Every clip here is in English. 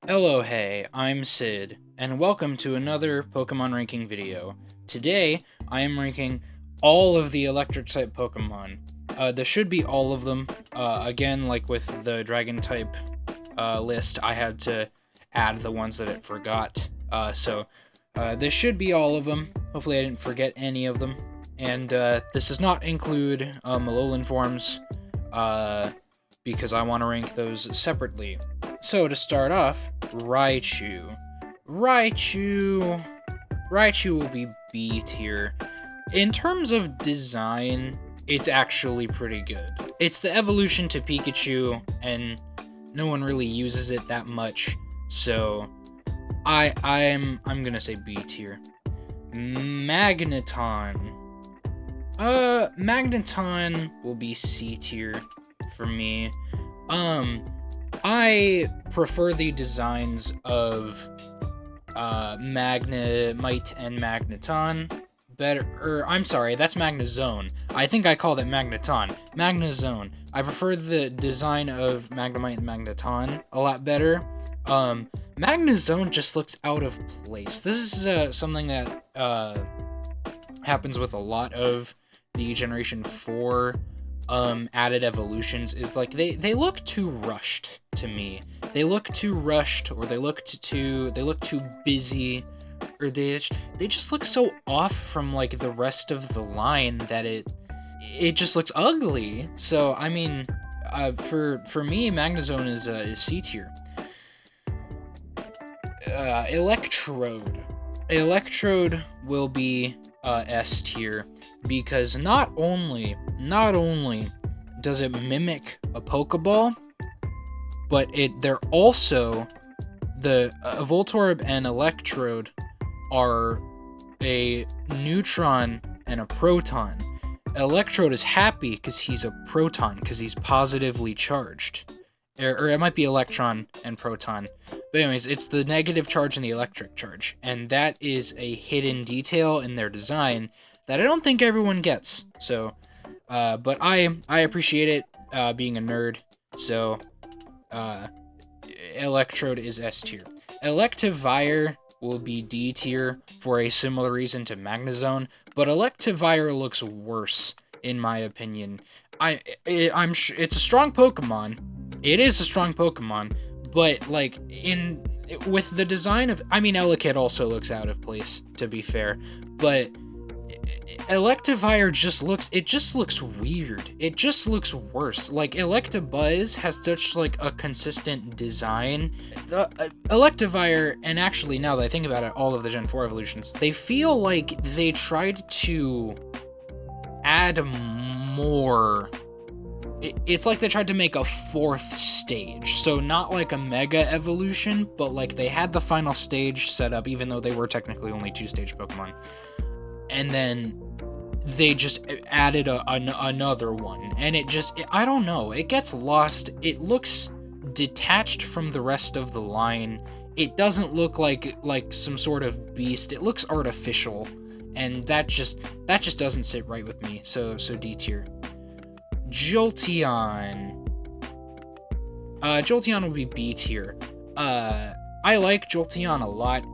Ellohay, I'm Sid, and welcome to another Pokemon ranking video. Today, I am ranking all of the Electric-type Pokemon. There should be all of them. Again, like with the Dragon-type list, I had to add the ones that it forgot. So this should be all of them. Hopefully I didn't forget any of them. And this does not include Alolan forms, because I want to rank those separately. So to start off, Raichu. Raichu will be B tier. In terms of design, it's actually pretty good. It's the evolution to Pikachu, and no one really uses it that much, so I'm gonna say B tier. Magneton. Magneton will be C tier for me. I prefer the designs of Magnemite and Magneton better. I'm sorry, that's Magnezone. I think I called it Magneton. Magnezone. I prefer the design of Magnemite and Magneton a lot better. Magnezone just looks out of place. This is something that happens with a lot of the Generation 4 added evolutions, is like they look too rushed to me. They look too rushed, or they look too busy, or they just look so off from like the rest of the line that it just looks ugly. So I mean, for me, Magnezone is C tier. Electrode will be S tier, because not only does it mimic a Pokeball, but they're also, the Voltorb and Electrode are a neutron and a proton. Electrode is happy because he's a proton, because he's positively charged. Or it might be electron and proton. But anyways, it's the negative charge and the electric charge. And that is a hidden detail in their design that I don't think everyone gets. So, but I appreciate it, being a nerd. So, Electrode is S tier. Electivire will be D tier for a similar reason to Magnezone, but Electivire looks worse, in my opinion. It's a strong Pokemon. It is a strong Pokemon, but like with the design of, I mean, Elekid also looks out of place, to be fair, but Electivire just looks weird. It just looks worse. Like Electabuzz has such like a consistent design. The Electivire, and actually now that I think about it, all of the Gen 4 evolutions, they feel like they tried to add more. It's like they tried to make a fourth stage, so not like a mega evolution, but like they had the final stage set up, even though they were technically only 2-stage Pokemon, and then they just added another one, and I don't know, it gets lost. It looks detached from the rest of the line. It doesn't look like some sort of beast. It looks artificial, and that just doesn't sit right with me. So D tier. Jolteon. Jolteon will be B tier. I like Jolteon a lot.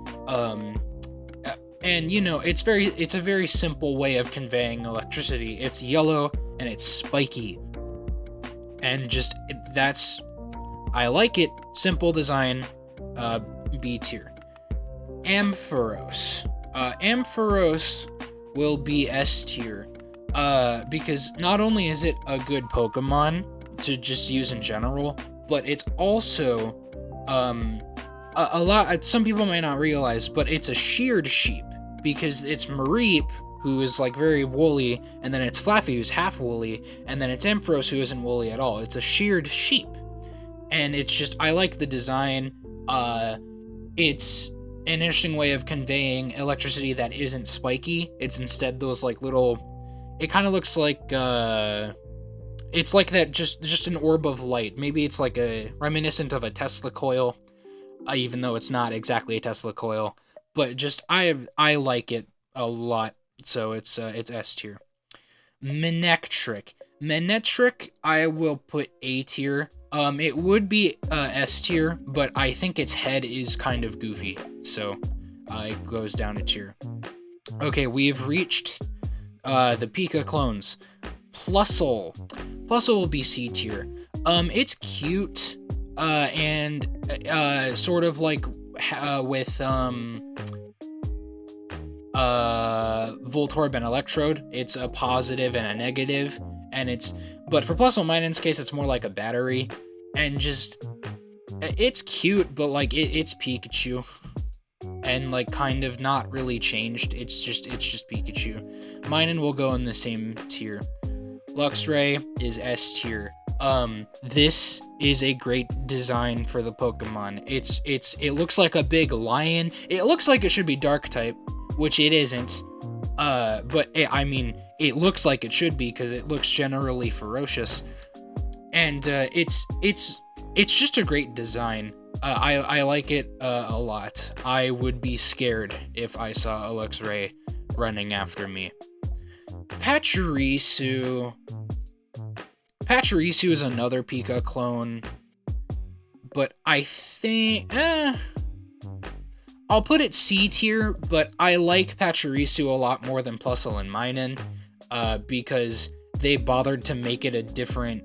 And you know, it's a very simple way of conveying electricity. It's yellow and it's spiky. And I like it. Simple design. B tier. Ampharos. Ampharos will be S tier. Because not only is it a good Pokemon to just use in general, but it's also, a lot, some people may not realize, but it's a sheared sheep, because it's Mareep, who is like very woolly, and then it's Flaffy, who's half woolly, and then it's Ampharos, who isn't woolly at all. It's a sheared sheep, and it's just, I like the design. It's an interesting way of conveying electricity that isn't spiky. It's instead those like little, it kind of looks like, it's like that, just an orb of light. Maybe it's like a reminiscent of a Tesla coil, even though it's not exactly a Tesla coil. But just, I like it a lot, so it's S tier. Manectric, I will put A tier, It would be S tier, but I think its head is kind of goofy, so it goes down a tier. Okay, we've reached the Pika clones. Plusle. Plusle will be C tier. It's cute, and sort of like with Voltorb and Electrode, it's a positive and a negative, but for Plusle Minun's case, it's more like a battery, and just, it's cute, but like, it's Pikachu, and like, kind of not really changed, it's just Pikachu. Minun will go in the same tier. Luxray is S tier. This is a great design for the Pokemon. It looks like a big lion. It looks like it should be dark type, which it isn't. But it looks like it should be because it looks generally ferocious. And it's just a great design. I like it a lot. I would be scared if I saw a Luxray running after me. Pachirisu is another Pika clone, but I think I'll put it C tier, but I like Pachirisu a lot more than Plusle and Minun, because they bothered to make it a different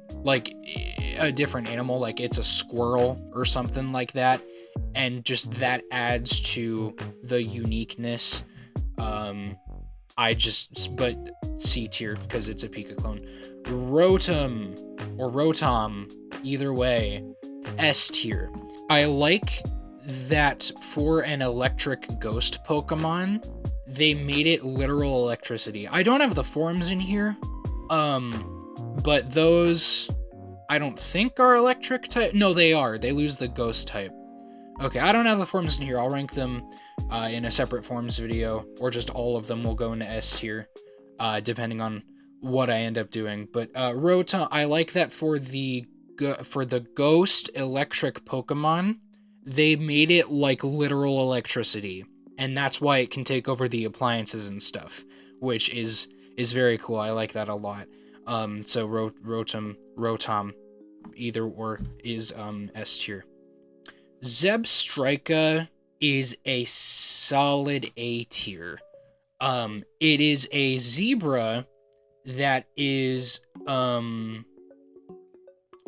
animal, like it's a squirrel or something like that, and just that adds to the uniqueness. But C tier because it's a Pika clone. Rotom or Rotom, either way, S tier. I like that for an electric ghost Pokemon, they made it literal electricity. I don't have the forms in here, but those I don't think are electric type. No, they are. They lose the ghost type. Okay, I don't have the forms in here. I'll rank them in a separate forms video, or just all of them will go into S tier, depending on what I end up doing. But Rotom, I like that for the ghost electric Pokemon, they made it like literal electricity, and that's why it can take over the appliances and stuff, which is very cool. I like that a lot. So Rotom, either or is S tier. Zebstrika is a solid A tier. It is a zebra that is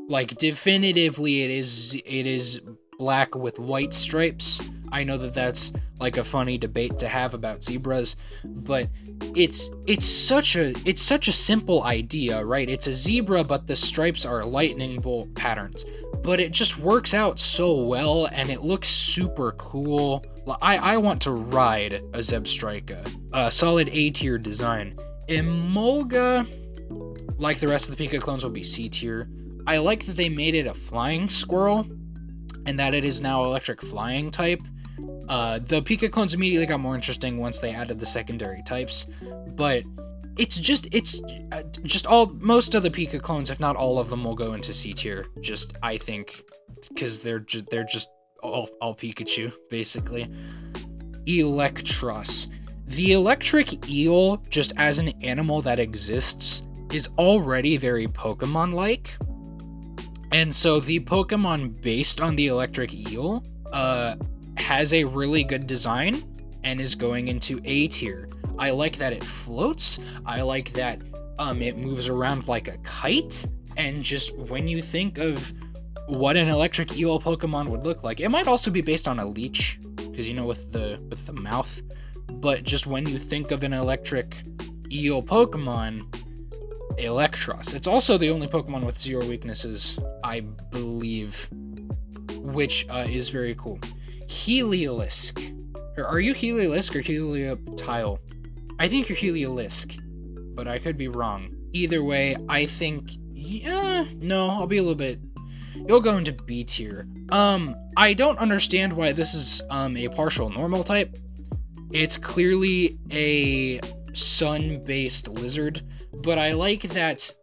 like definitively it is black with white stripes. I know that that's like a funny debate to have about zebras, but it's such a simple idea, right? It's a zebra, but the stripes are lightning bolt patterns. But it just works out so well, and it looks super cool. I want to ride a Zebstrika. Solid A tier design. Emolga, like the rest of the Pika clones, will be C tier. I like that they made it a flying squirrel, and that it is now electric flying type. The Pika clones immediately got more interesting once they added the secondary types, but it's just most of the Pika clones, if not all of them, will go into C tier. Just, I think, because they're just all Pikachu, basically. Electros. The electric eel, just as an animal that exists, is already very Pokemon-like. And so the Pokemon based on the electric eel has a really good design and is going into A tier. I like that it floats. I like that it moves around like a kite. And just when you think of what an electric eel Pokemon would look like, it might also be based on a leech, because you know, with the mouth. But just when you think of an electric eel Pokemon, Electros. It's also the only Pokemon with 0 weaknesses, I believe, which is very cool. Heliolisk. Are you Heliolisk or Helioptile? I think you're Heliolisk, but I could be wrong. Either way, I think, no, I'll be a little bit, you'll go into B tier. I don't understand why this is a partial normal type. It's clearly a sun-based lizard, but I like that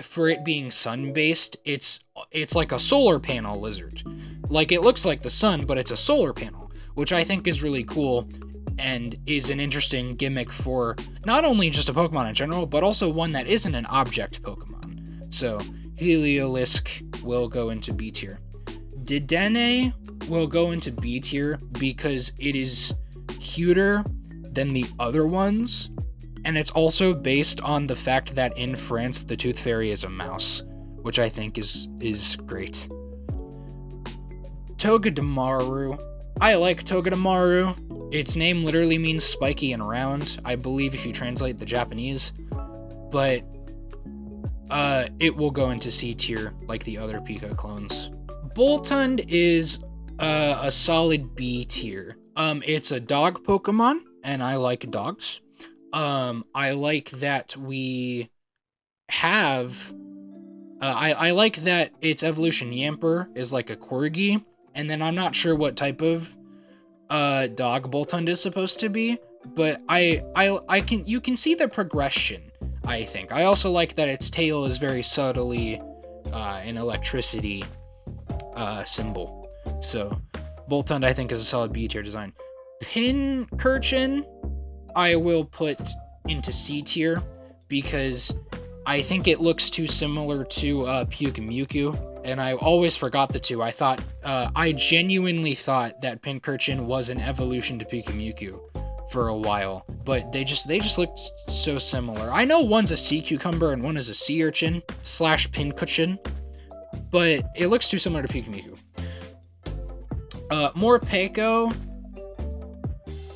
for it being sun-based, it's like a solar panel lizard. Like, it looks like the sun, but it's a solar panel, which I think is really cool and is an interesting gimmick for not only just a Pokemon in general, but also one that isn't an object Pokemon. So, Heliolisk will go into B tier. Dedenne will go into B tier because it is cuter than the other ones, and it's also based on the fact that in France the Tooth Fairy is a mouse, which I think is great. Togedemaru. I like Togedemaru. Its name literally means spiky and round, I believe, if you translate the Japanese, but it will go into C tier like the other Pika clones. Boltund is a solid B tier. It's a dog Pokemon, and I like dogs. I like that we have... I like that its evolution Yamper is like a Corgi, and then I'm not sure what type of dog Boltund is supposed to be, but you can see the progression, I think. I also like that its tail is very subtly an electricity symbol. So Boltund, I think, is a solid B tier design. Pincurchin, I will put into C tier because I think it looks too similar to Pyukumuku, and I always forgot the two. I genuinely thought that Pincurchin was an evolution to Pyukumuku for a while, but they just looked so similar. I know one's a sea cucumber and one is a sea urchin / Pincurchin, but it looks too similar to Pyukumuku. Morpeko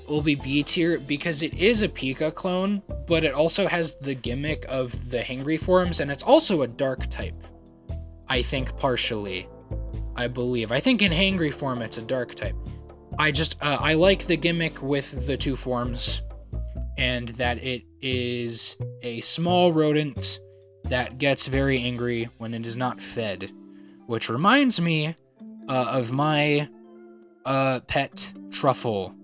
will be B tier because it is a Pika clone, but it also has the gimmick of the hangry forms, and it's also a dark type. I think partially. I believe. I think in hangry form it's a dark type. I like the gimmick with the two forms, and that it is a small rodent that gets very angry when it is not fed, which reminds me of my pet Truffle,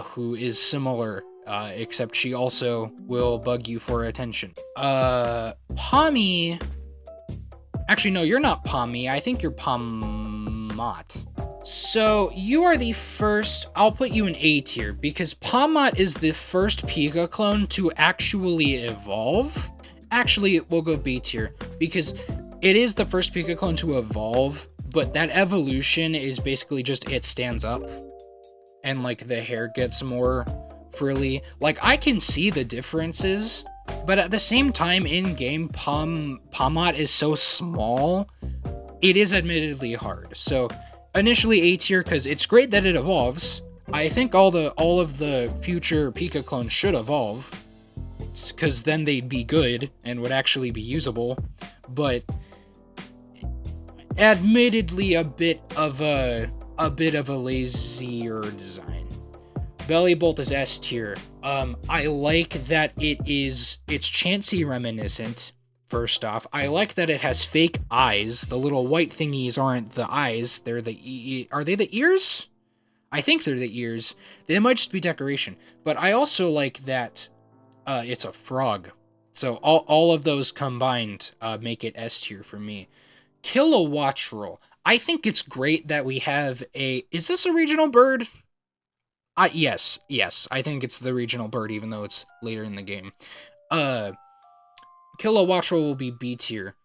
who is similar, except she also will bug you for attention. Pommy... Actually, no, you're not Pommy. I think you're Pomot. So, you are the first... I'll put you in A tier, because Pomot is the first Pika clone to actually evolve. Actually, it will go B tier, because it is the first Pika clone to evolve, but that evolution is basically just it stands up, and, like, the hair gets more frilly. Like, I can see the differences, but at the same time, in-game, Pomot is so small, it is admittedly hard. So, initially A tier, because it's great that it evolves. I think all of the future Pika clones should evolve, because then they'd be good and would actually be usable. But admittedly, a bit of a lazier design. Bellybolt is S tier. I like that it's Chansey reminiscent. First off, I like that it has fake eyes. The little white thingies aren't the eyes. They're are they the ears? I think they're the ears. They might just be decoration. But I also like that it's a frog. So all of those combined make it S tier for me. Kilowattrel. I think it's great that we have a... Is this a regional bird? Yes. I think it's the regional bird, even though it's later in the game. Kilowattrel will be B tier,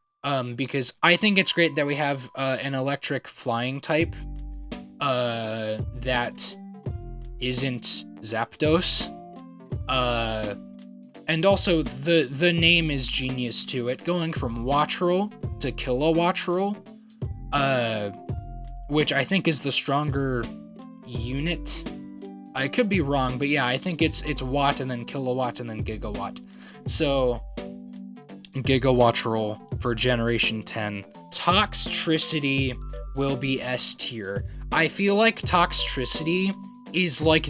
because I think it's great that we have an electric flying type that isn't Zapdos. And also, the name is genius to it, going from Wattrel to Kilowattrel, which I think is the stronger unit. I could be wrong, but yeah, I think it's watt and then kilowatt and then gigawatt. So, Gigawattrel for Generation 10. Toxtricity will be S tier. I feel like Toxtricity is like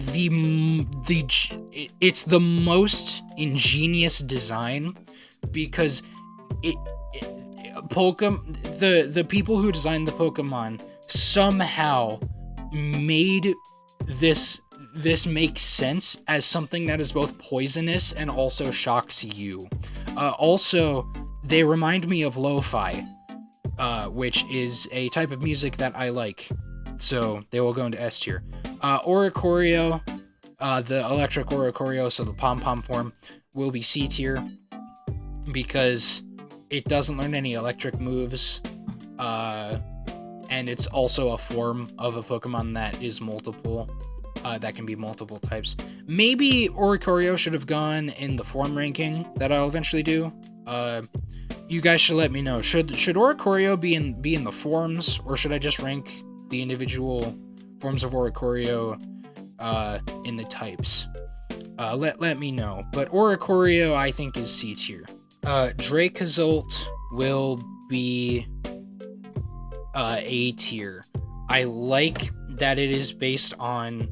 it's the most ingenious design, because the people who designed the Pokemon somehow made this make sense as something that is both poisonous and also shocks you. Also, they remind me of lo-fi, which is a type of music that I like. So they will go into S tier. Oricorio, the electric Oricorio, so the pom-pom form, will be C tier, because it doesn't learn any electric moves, and it's also a form of a Pokemon that is multiple, that can be multiple types. Maybe Oricorio should have gone in the form ranking that I'll eventually do. You guys should let me know. Should Oricorio be in the forms, or should I just rank the individual forms of Oricorio in the types? Let me know. But Oricorio, I think, is C tier. Dracozolt will be A tier. I like that it is based on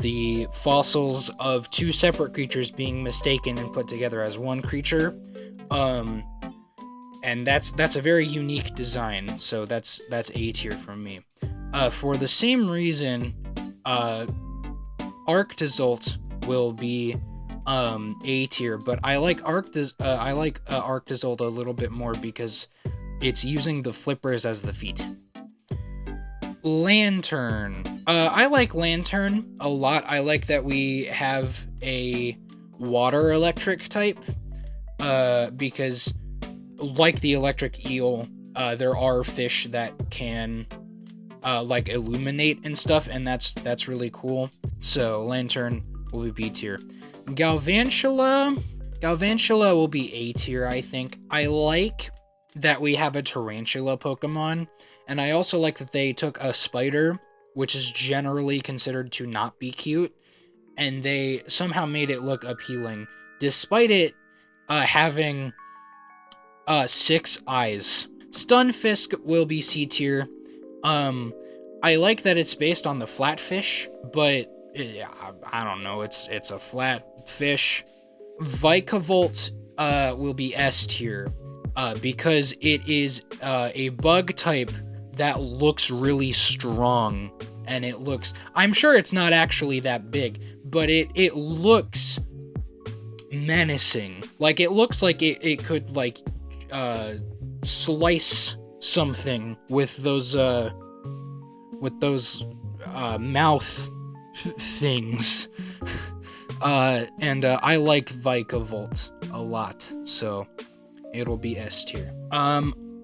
the fossils of two separate creatures being mistaken and put together as one creature. And that's a very unique design, so that's A tier from me. For the same reason, Arctozolt will be A tier, but I like Arctozolt a little bit more because it's using the flippers as the feet. Lantern. I like Lantern a lot. I like that we have a water electric type, because like the electric eel, there are fish that can like illuminate and stuff, and that's really cool. So Lantern will be B tier. Galvantula will be A tier, I think. I like that we have a tarantula Pokemon, and I also like that they took a spider, which is generally considered to not be cute, and they somehow made it look appealing, despite it having 6 eyes. Stunfisk will be C tier. I like that it's based on the flatfish, but I don't know, it's a flat fish. Vikavolt will be S tier, because it is a bug type that looks really strong, and I'm sure it's not actually that big, but it looks menacing. Like, it looks like it could, like, slice something with those mouth things. And I like Vikavolt a lot, so it'll be S tier.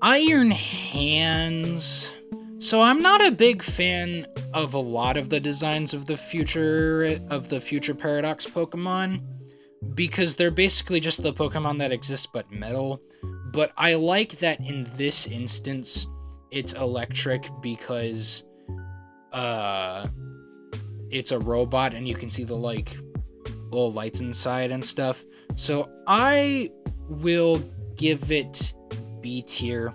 Iron Hands. So I'm not a big fan of a lot of the designs of the future Paradox Pokemon, because they're basically just the Pokemon that exist but metal. But I like that in this instance it's electric, because it's a robot and you can see the like little lights inside and stuff. So I will give it B tier,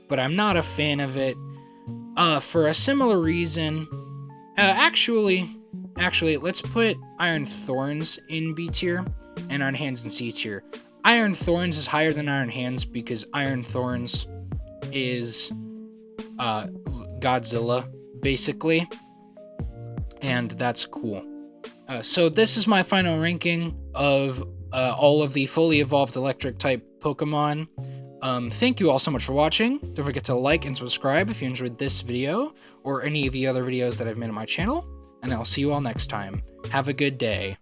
but I'm not a fan of it for a similar reason. Actually, let's put Iron Thorns in B tier and Iron Hands in C tier. Iron Thorns is higher than Iron Hands because Iron Thorns is Godzilla, basically, and that's cool. So this is my final ranking of all of the fully evolved electric type Pokemon. Thank you all so much for watching. Don't forget to like and subscribe if you enjoyed this video or any of the other videos that I've made on my channel, and I'll see you all next time. Have a good day.